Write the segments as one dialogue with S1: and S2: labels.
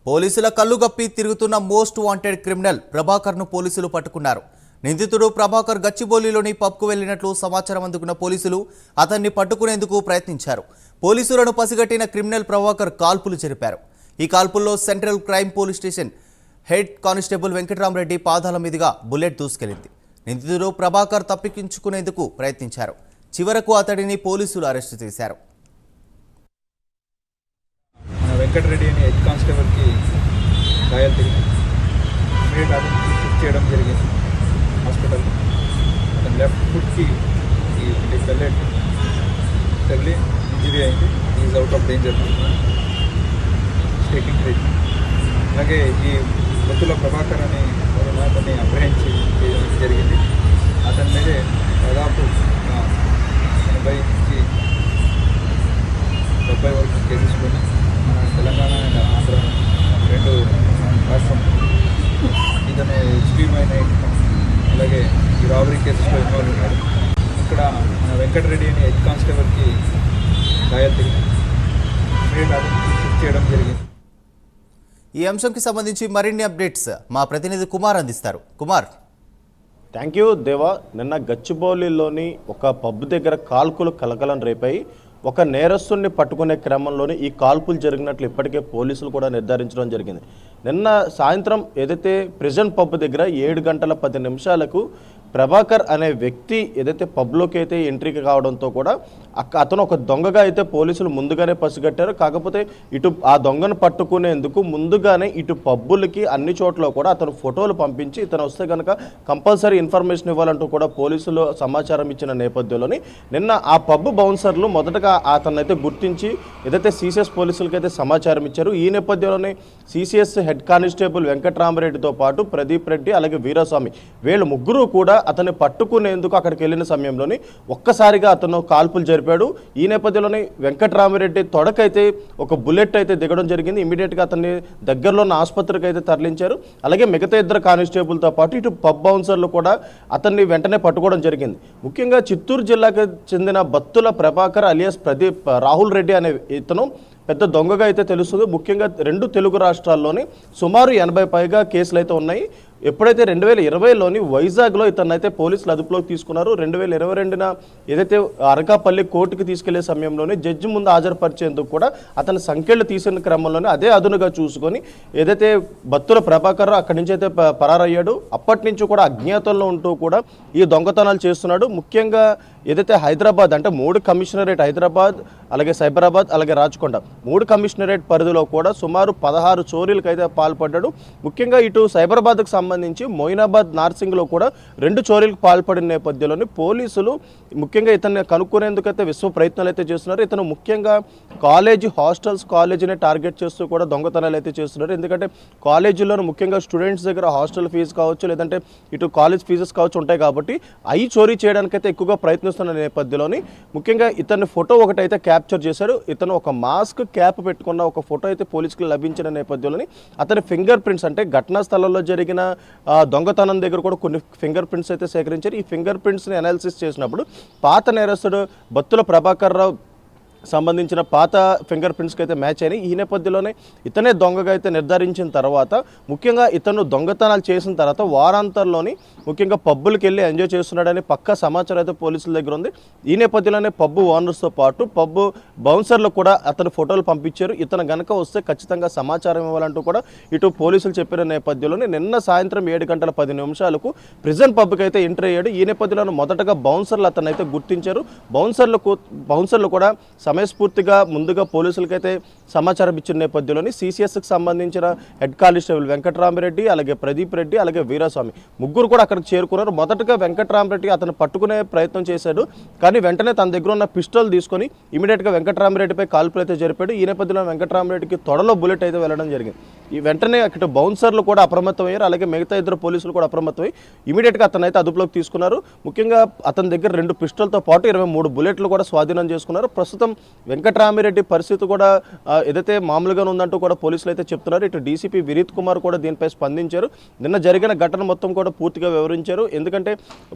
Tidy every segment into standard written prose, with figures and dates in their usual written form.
S1: పోలీసుల కళ్ళుగప్పి తిరుగుతున్న most wanted criminal ప్రభాకర్ను పోలీసులు పట్టుకున్నారు. నిందితుడు ప్రభాకర్ గచ్చిబౌలిలోని పబ్కు వెళ్లినట్లు సమాచారం అందుకున్న పోలీసులు అతన్ని పట్టుకునేందుకు ప్రయత్నించారు. పోలీసులను పసిగట్టిన క్రిమినల్ ప్రభాకర్ కాల్పులు జరిపారు. ఈ కాల్పుల్లో central crime police station head constable Venkatramareddy పాదాల మీదుగా బుల్లెట్ దూసుకెళ్లింది. నిందితుడు ప్రభాకర్ తప్పించుకునేందుకు ప్రయత్నించారు. చివరకు అతడిని పోలీసులు అరెస్టు చేశారు.
S2: వెంకటరెడ్డి అని హెడ్ కానిస్టేబుల్కి గాయాలు తగిలి అతనికి షిఫ్ట్ చేయడం జరిగింది హాస్పిటల్. అతని లెఫ్ట్ ఫుట్కి బెల్లెట్ తగిలి ఇంజరీ అయింది. Is out of danger, taking treatment. అలాగే ఈ మృతుల ప్రభాకర్ అని అతన్ని అప్రహెండ్ చేయడం జరిగింది. అతని మీదే దాదాపు 80 నుంచి 70 వరకు కేసెస్ ఉన్నాయి. మన తెలంగాణ అండ్ ఆంధ్ర రెండు రాష్ట్రం ఇతను హెచ్బీ-9 అలాగే ఈ రాబరీ కేసెస్లో ఇన్వాల్వ్ ఉన్నారు. ఇక్కడ మన వెంకటరెడ్డి అని హెడ్ కానిస్టేబుల్కి గాయాలు తగిలి అతనికి షిఫ్ట్ చేయడం జరిగింది.
S1: ఈ అంశంకి సంబంధించి మరిన్ని అప్డేట్స్ మా ప్రతినిధి కుమార్ అందిస్తారు. కుమార్.
S3: థ్యాంక్ యూ దేవా. నిన్న గచ్చిబౌలిలోని ఒక పబ్ దగ్గర కాల్పులు కలకలం రేపాయి. ఒక నేరస్తుడిని పట్టుకునే క్రమంలోనే ఈ కాల్పులు జరిగినట్లు ఇప్పటికే పోలీసులు కూడా నిర్ధారించడం జరిగింది. నిన్న సాయంత్రం ఏదైతే ప్రిజన్ పబ్ దగ్గర 7 గంటల 10 నిమిషాలకు ప్రభాకర్ అనే వ్యక్తి ఏదైతే పబ్లోకి అయితే ఎంట్రీకి కావడంతో కూడా అతను ఒక దొంగగా అయితే పోలీసులు ముందుగానే పసిగట్టారు. కాకపోతే ఇటు ఆ దొంగను పట్టుకునేందుకు ముందుగానే ఇటు పబ్బులకి అన్ని చోట్ల కూడా అతను ఫోటోలు పంపించి ఇతను వస్తే కనుక కంపల్సరీ ఇన్ఫర్మేషన్ ఇవ్వాలంటూ కూడా పోలీసులు సమాచారం ఇచ్చిన నేపథ్యంలోని నిన్న ఆ పబ్ బౌన్సర్లు మొదటగా అతను అయితే గుర్తించి ఏదైతే సిసిఎస్ పోలీసులకి అయితే సమాచారం ఇచ్చారు. ఈ నేపథ్యంలోనే సిసిఎస్ హెడ్ కానిస్టేబుల్ వెంకట్రామరెడ్డితో పాటు ప్రదీప్ రెడ్డి అలాగే వీరస్వామి వీళ్ళు ముగ్గురు కూడా అతన్ని పట్టుకునేందుకు అక్కడికి వెళ్ళిన సమయంలోని ఒక్కసారిగా అతను కాల్పులు జరిపాడు. ఈ నేపథ్యంలోనే వెంకట్రామరెడ్డి తొడకైతే ఒక బుల్లెట్ అయితే దిగడం జరిగింది. ఇమీడియట్గా అతన్ని దగ్గరలో ఉన్న ఆసుపత్రికి అయితే తరలించారు. అలాగే మిగతా 2 కానిస్టేబుల్తో పాటు ఇటు పబ్ బౌన్సర్లు కూడా అతన్ని వెంటనే పట్టుకోవడం జరిగింది. ముఖ్యంగా చిత్తూరు జిల్లాకు చెందిన బత్తుల ప్రభాకర్ అలియాస్ ప్రదీప్ రాహుల్ రెడ్డి అనే ఇతను పెద్ద దొంగగా అయితే తెలుస్తుంది. ముఖ్యంగా 2 తెలుగు రాష్ట్రాల్లోని సుమారు 80 పైగా కేసులు అయితే ఉన్నాయి. ఎప్పుడైతే 2020లోని వైజాగ్లో ఇతన్నైతే పోలీసులు అదుపులోకి తీసుకున్నారు. 2022న ఏదైతే అరకాపల్లి కోర్టుకు తీసుకెళ్లే సమయంలోనే జడ్జి ముందు హాజరుపరిచేందుకు కూడా అతని సంఖ్యలు తీసిన క్రమంలోనే అదే అదునుగా చూసుకొని ఏదైతే బత్తుల ప్రభాకర్ అక్కడి నుంచి అయితే పరారయ్యాడు. అప్పటి నుంచి కూడా అజ్ఞాతంలో ఉంటూ కూడా ఈ దొంగతనాలు చేస్తున్నాడు. ముఖ్యంగా ఏదైతే హైదరాబాద్ అంటే 3 కమిషనరేట్ హైదరాబాద్ అలాగే సైబరాబాద్ అలాగే రాచకొండ 3 కమిషనరేట్ పరిధిలో కూడా సుమారు 16 చోరీలకు అయితే పాల్పడ్డాడు. ముఖ్యంగా ఇటు సైబరాబాద్కు సంబంధించి మొయినాబాద్ నార్సింగ్లో కూడా 2 చోరీలకు పాల్పడిన నేపథ్యంలోని పోలీసులు ముఖ్యంగా ఇతన్ని కనుక్కునేందుకైతే విశ్వ ప్రయత్నాలు అయితే చేస్తున్నారు. ఇతను ముఖ్యంగా హాస్టల్స్ కాలేజీని టార్గెట్ చేస్తూ కూడా దొంగతనాలు అయితే చేస్తున్నారు. ఎందుకంటే కాలేజీలో ముఖ్యంగా స్టూడెంట్స్ దగ్గర హాస్టల్ ఫీజు కావచ్చు లేదంటే ఇటు కాలేజ్ ఫీజెస్ కావచ్చు ఉంటాయి కాబట్టి అవి చోరీ చేయడానికైతే ఎక్కువగా ప్రయత్నిస్తున్న నేపథ్యంలోని ముఖ్యంగా ఇతన్ని ఫోటో ఒకటైతే క్యాప్చర్ చేశారు. ఇతను ఒక మాస్క్ క్యాప్ పెట్టుకున్న ఒక ఫోటో అయితే పోలీసులకు లభించిన నేపథ్యంలోని అతని ఫింగర్ ప్రింట్స్ అంటే ఘటనా స్థలంలో జరిగిన దొంగతనం దగ్గర కూడా కొన్ని ఫింగర్ ప్రింట్స్ అయితే సేకరించారు. ఈ ఫింగర్ ప్రింట్స్ని అనాలిసిస్ చేసినప్పుడు పాత నేరస్తుడు బత్తుల ప్రభాకర్ రావు సంబంధించిన పాత ఫింగర్ ప్రింట్స్కి అయితే మ్యాచ్ అయినాయి. ఈ నేపథ్యంలోనే ఇతనే దొంగగా అయితే నిర్ధారించిన తర్వాత ముఖ్యంగా ఇతను దొంగతనాలు చేసిన తర్వాత వారాంతంలోని ముఖ్యంగా పబ్బులకు వెళ్ళి ఎంజాయ్ చేస్తున్నాడని పక్కా సమాచారం అయితే పోలీసుల దగ్గర ఉంది. ఈ నేపథ్యంలోనే పబ్బు ఓనర్స్తో పాటు పబ్బు బౌన్సర్లు కూడా అతని ఫోటోలు పంపించారు. ఇతను గనక వస్తే ఖచ్చితంగా సమాచారం ఇవ్వాలంటూ కూడా ఇటు పోలీసులు చెప్పిన నేపథ్యంలోనే నిన్న సాయంత్రం 7 గంటల 10 నిమిషాలకు ప్రిజన్ పబ్కి అయితే ఎంటర్ అయ్యాడు. ఈ నేపథ్యంలో మొదటగా బౌన్సర్లు అతను అయితే గుర్తించారు. బౌన్సర్లు కూడా సమయస్ఫూర్తిగా ముందుగా పోలీసులకైతే సమాచారం ఇచ్చిన నేపథ్యంలోని సిసిఎస్కి సంబంధించిన హెడ్ కానిస్టేబుల్ వెంకట్రామరెడ్డి అలాగే ప్రదీప్ రెడ్డి అలాగే వీరస్వామి ముగ్గురు కూడా అక్కడికి చేరుకున్నారు. మొదటగా వెంకట్రామరెడ్డి అతను పట్టుకునే ప్రయత్నం చేశాడు. కానీ వెంటనే తన దగ్గర ఉన్న పిస్టల్ తీసుకొని ఇమీడియట్గా వెంకట్రామరెడ్డిపై కాల్పులు అయితే జరిపాడు. ఈ నేపథ్యంలో వెంకట్రామరెడ్డికి తొడలో బుల్లెట్ అయితే వెళ్ళడం జరిగింది. ఈ వెంటనే అక్కడ బౌన్సర్లు కూడా అప్రమత్తమయ్యారు. అలాగే మిగతా 2 పోలీసులు కూడా అప్రమత్తమై ఇమీడియట్గా అతనైతే అదుపులోకి తీసుకున్నారు. ముఖ్యంగా అతని దగ్గర 2 పిస్టల్తో పాటు 23 బుల్లెట్లు కూడా స్వాధీనం చేసుకున్నారు. ప్రస్తుతం వెంకట్రామిరెడ్డి పరిస్థితి కూడా ఏదైతే మామూలుగానే ఉందంటూ కూడా పోలీసులు అయితే చెప్తున్నారు. ఇటు డీసీపీ వినీత్ కుమార్ కూడా దీనిపై స్పందించారు. నిన్న జరిగిన ఘటన మొత్తం కూడా పూర్తిగా వివరించారు. ఎందుకంటే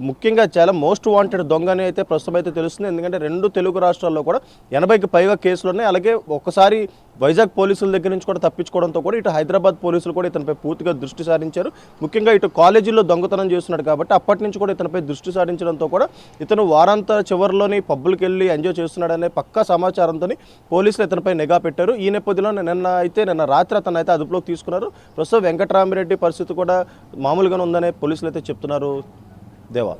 S3: ముఖ్యంగా చాలా మోస్ట్ వాంటెడ్ దొంగని అయితే ప్రస్తుతం అయితే తెలుస్తుంది. ఎందుకంటే 2 తెలుగు రాష్ట్రాల్లో కూడా 80కి పైగా కేసులు ఉన్నాయి. అలాగే ఒకసారి వైజాగ్ పోలీసుల దగ్గర నుంచి కూడా తప్పించుకోవడంతో కూడా ఇటు హైదరాబాద్ పోలీసులు కూడా ఇతనిపై పూర్తిగా దృష్టి సారించారు. ముఖ్యంగా ఇటు కాలేజీల్లో దొంగతనం చేస్తున్నాడు కాబట్టి అప్పటి నుంచి కూడా ఇతనిపై దృష్టి సారించడంతో కూడా ఇతను వారాంత చివరిలోని పబ్బులకి వెళ్ళి ఎంజాయ్ చేస్తున్నాడనే పక్కా సమాచారంతో పోలీసులు ఇతనిపై నిఘా పెట్టారు. ఈ నేపథ్యంలో నిన్న రాత్రి అతను అయితే అదుపులోకి తీసుకున్నారు. ప్రస్తుతం వెంకటరామిరెడ్డి పరిస్థితి కూడా మామూలుగానే ఉందనే పోలీసులు అయితే చెప్తున్నారు. దేవా.